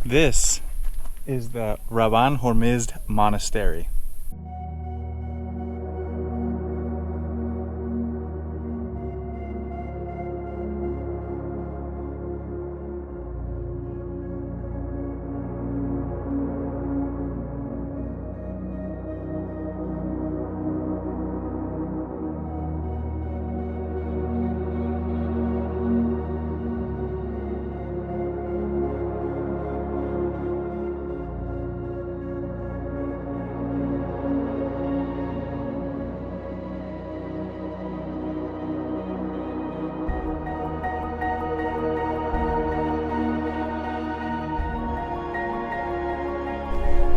This is the Rabban Hormizd Monastery.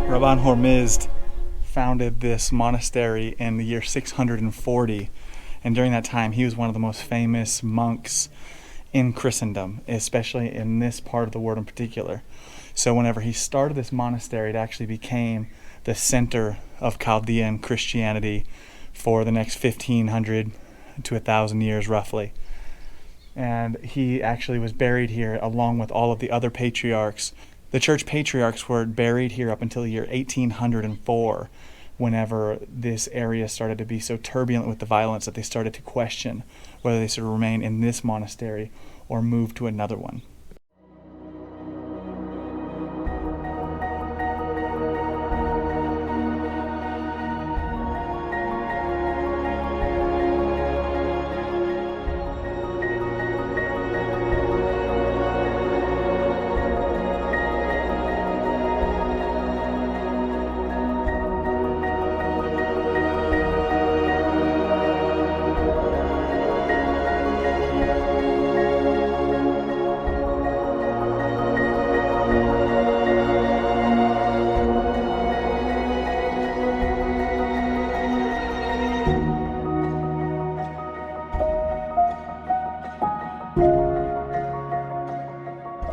Rabban Hormizd founded this monastery in the year 640, and during that time he was one of the most famous monks in Christendom, especially in this part of the world in particular. So whenever he started this monastery, it actually became the center of Chaldean Christianity for the next 1500 to 1000 years roughly. And he actually was buried here along with all of the other patriarchs. The church patriarchs were buried here up until the year 1804, whenever this area started to be so turbulent with the violence that they started to question whether they should remain in this monastery or move to another one.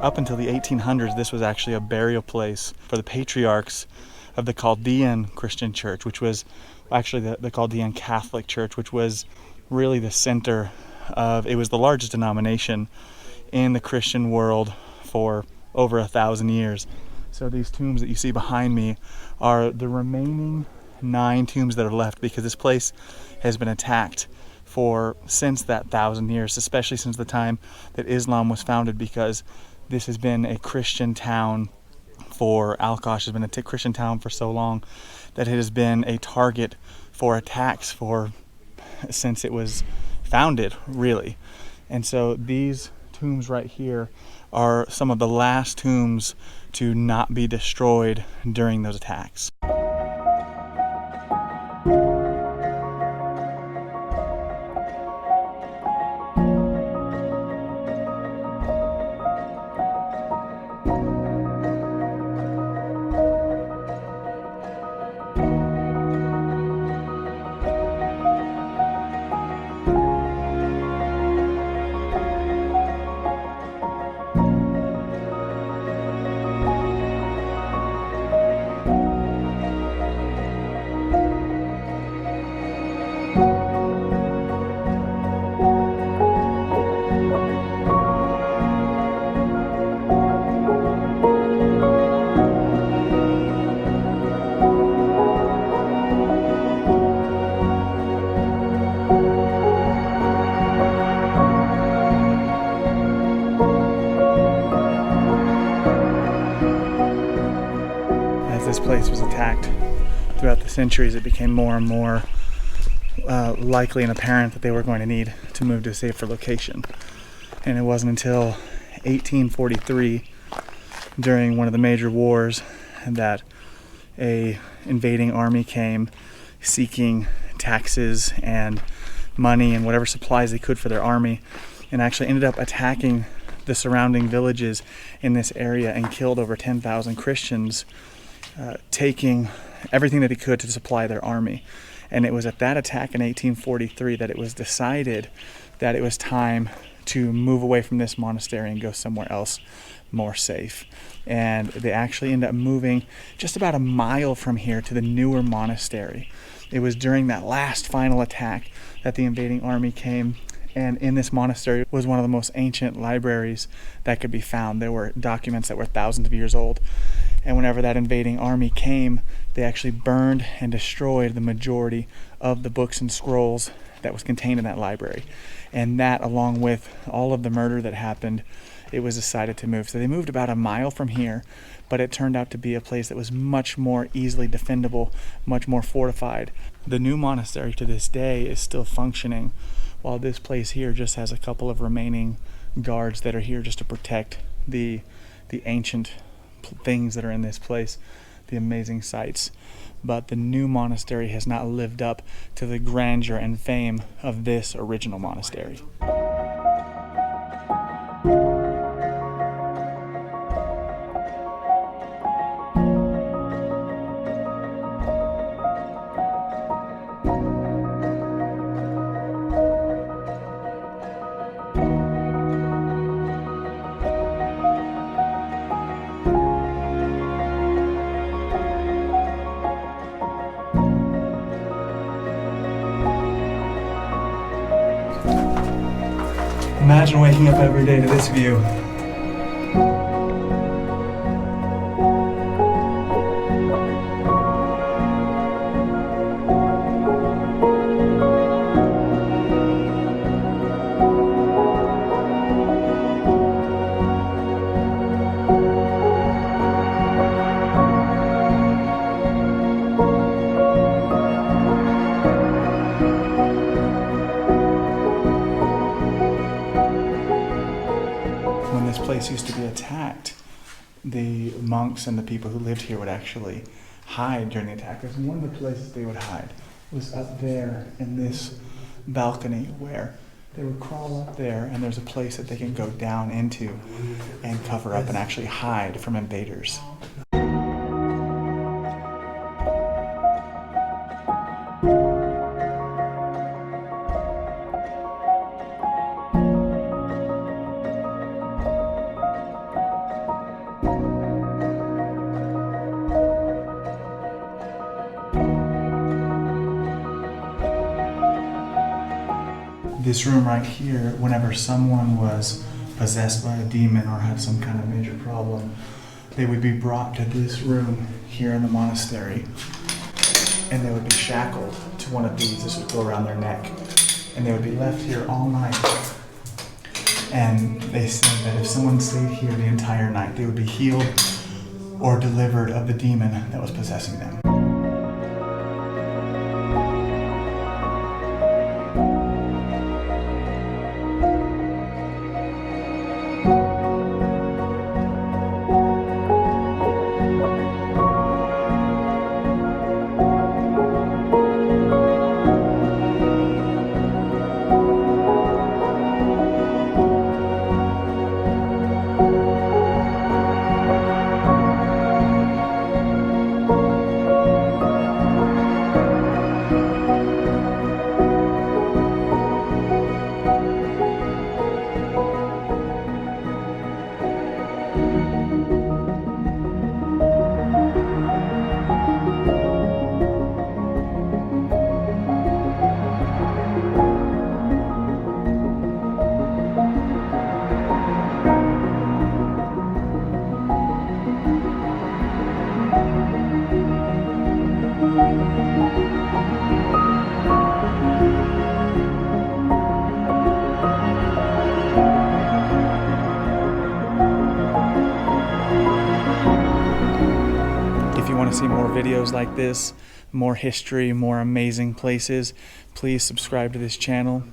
Up until the 1800s, this was actually a burial place for the patriarchs of the Chaldean Christian Church, which was actually the Chaldean Catholic Church, which was really the center of, it was the largest denomination in the Christian world for over 1,000 years. So these tombs that you see behind me are the remaining 9 tombs that are left, because this place has been attacked since that 1,000 years, especially since the time that Islam was founded, because this has been a Christian town Al-Qosh has been a Christian town for so long that it has been a target for attacks since it was founded, really. And so these tombs right here are some of the last tombs to not be destroyed during those attacks. This place was attacked throughout the centuries, it became more and more likely and apparent that they were going to need to move to a safer location. And it wasn't until 1843, during one of the major wars, that a invading army came seeking taxes and money and whatever supplies they could for their army, and actually ended up attacking the surrounding villages in this area and killed over 10,000 Christians, taking everything that he could to supply their army. And it was at that attack in 1843 that it was decided that it was time to move away from this monastery and go somewhere else more safe. And they actually ended up moving just about a mile from here to the newer monastery. It was during that last final attack that the invading army came And in this monastery was one of the most ancient libraries that could be found. There were documents that were thousands of years old. And whenever that invading army came, they actually burned and destroyed the majority of the books and scrolls that was contained in that library. And that, along with all of the murder that happened, it was decided to move. So they moved about a mile from here, but it turned out to be a place that was much more easily defendable, much more fortified. The new monastery to this day is still functioning, while this place here just has a couple of remaining guards that are here just to protect the ancient things that are in this place, the amazing sights. But the new monastery has not lived up to the grandeur and fame of this original monastery. Imagine waking up every day to this view. When this place used to be attacked, the monks and the people who lived here would actually hide during the attack. Because one of the places they would hide was up there in this balcony, where they would crawl up there and there's a place that they can go down into and cover up and actually hide from invaders. This room right here, whenever someone was possessed by a demon or had some kind of major problem, they would be brought to this room here in the monastery, and they would be shackled to one of these. This would go around their neck, and they would be left here all night. And they said that if someone stayed here the entire night, they would be healed or delivered of the demon that was possessing them. If you want to see more videos like this, more history, more amazing places, please subscribe to this channel,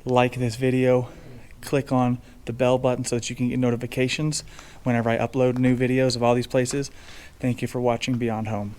like this video, click on the bell button so that you can get notifications whenever I upload new videos of all these places. Thank you for watching Beyond Home.